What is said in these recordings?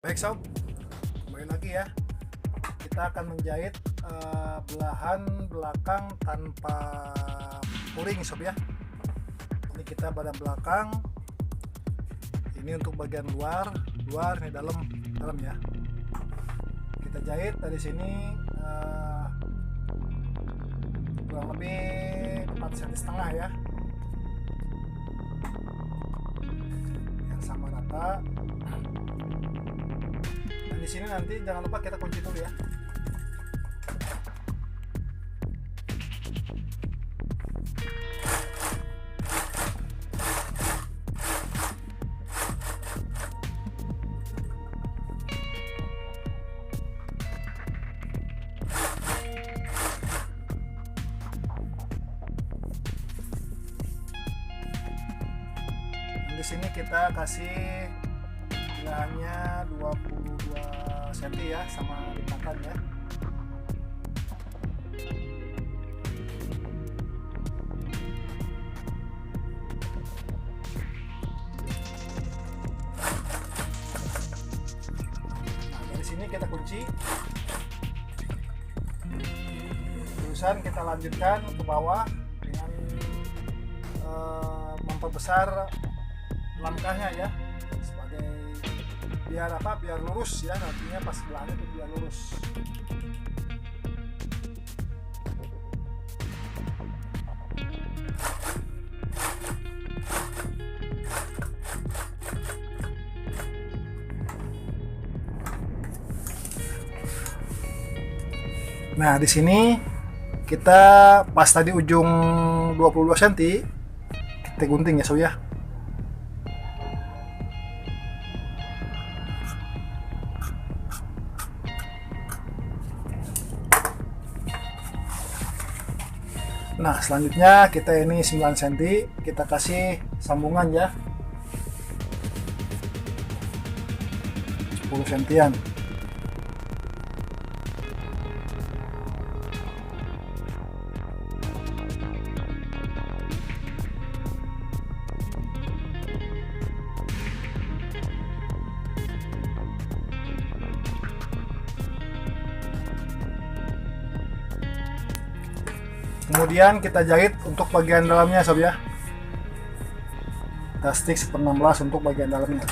Baik sob, kembali lagi ya. Kita akan menjahit belahan belakang tanpa puring sob ya. Ini kita badan belakang, ini untuk bagian luar, ini dalam ya. Kita jahit dari sini kurang lebih 4,5 cm ya, yang sama rata. Dan di sini nanti jangan lupa kita kunci dulu ya. Di sini kita kasih belahannya 22 cm ya, sama lipatan ya. Nah, dari sini kita kunci. Terusan kita lanjutkan ke bawah dengan memperbesar langkahnya ya, sebagai biar lurus ya, nantinya pas belahnya itu biar lurus. Nah, di sini kita pas tadi ujung 22 cm kita gunting ya sob ya. Nah, selanjutnya kita ini 9 cm kita kasih sambungan ya, 10 cm. Kemudian kita jahit untuk bagian dalamnya sob ya. Kita stick 1/16 untuk bagian dalamnya.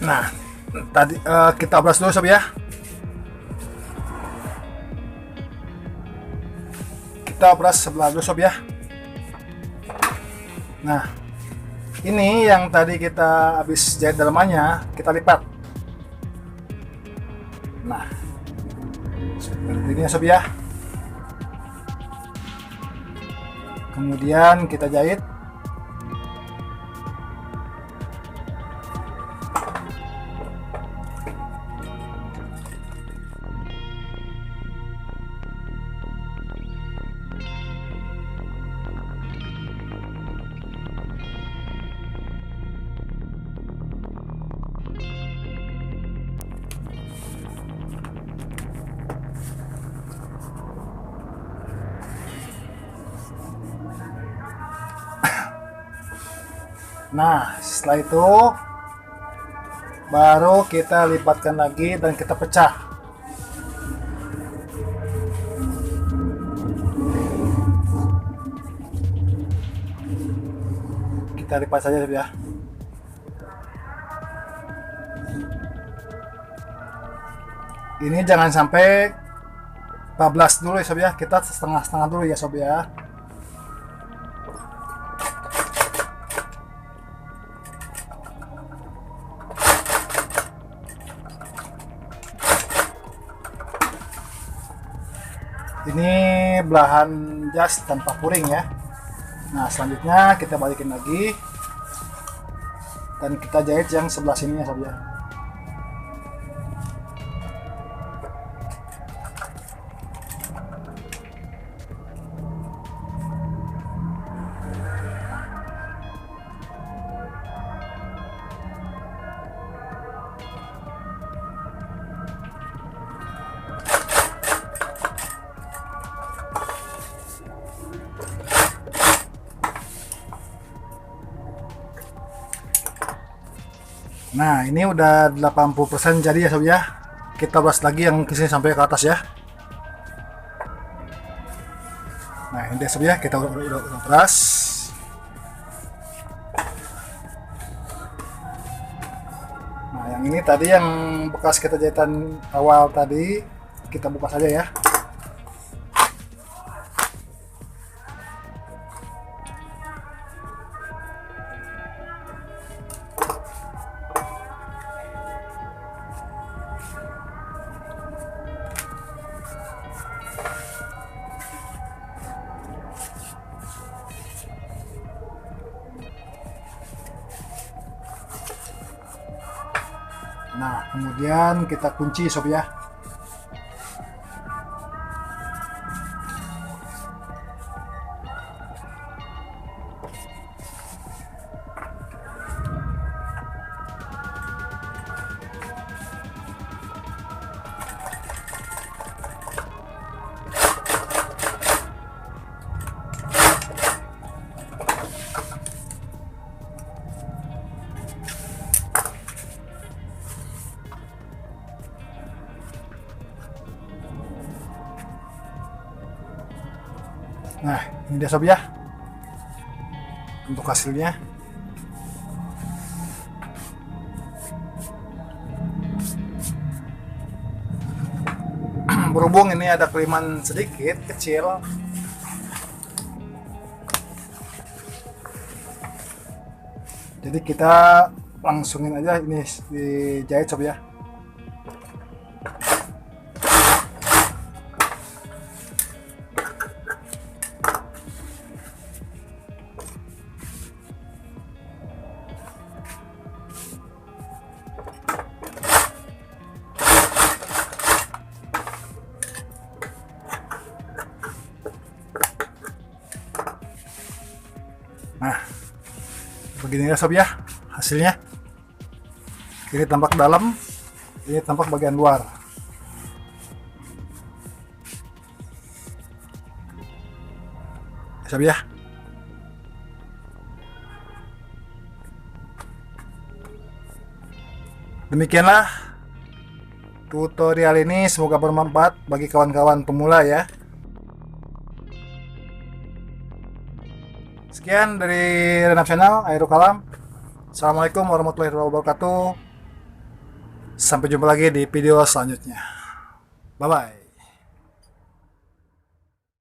Nah, tadi kita obras dulu sob ya. Kita obras sebelah dulu sob ya. Nah, ini yang tadi kita habis jahit dalamannya kita lipat. Nah, seperti ini ya sob ya. Kemudian kita jahit. Nah, setelah itu baru kita lipatkan lagi dan kita pecah. Kita lipat saja ya. Ini jangan sampai bablas dulu ya sob ya, kita setengah-setengah dulu ya sob ya. Ini belahan jas tanpa puring ya. Nah, selanjutnya kita balikin lagi dan kita jahit yang sebelah sini ya sob ya. Nah, ini udah 80% jadi ya sob ya. Kita beras lagi yang kesini sampai ke atas ya. Nah, ini deh sob ya, kita udah beras. Nah, yang ini tadi yang bekas kita jahitan awal tadi, kita buka saja ya. Nah, kemudian kita kunci sob ya. Nah, ini dia sob ya, untuk hasilnya. Berhubung ini ada keliman sedikit kecil, jadi kita langsungin aja ini dijahit sob ya. Nah, begini ya sob ya hasilnya. Ini tampak dalam, ini tampak bagian luar. Sob ya. Demikianlah tutorial ini, semoga bermanfaat bagi kawan-kawan pemula ya. Sekian dari Renam Channel, Akhirul Kalam. Assalamualaikum warahmatullahi wabarakatuh. Sampai jumpa lagi di video selanjutnya. Bye-bye.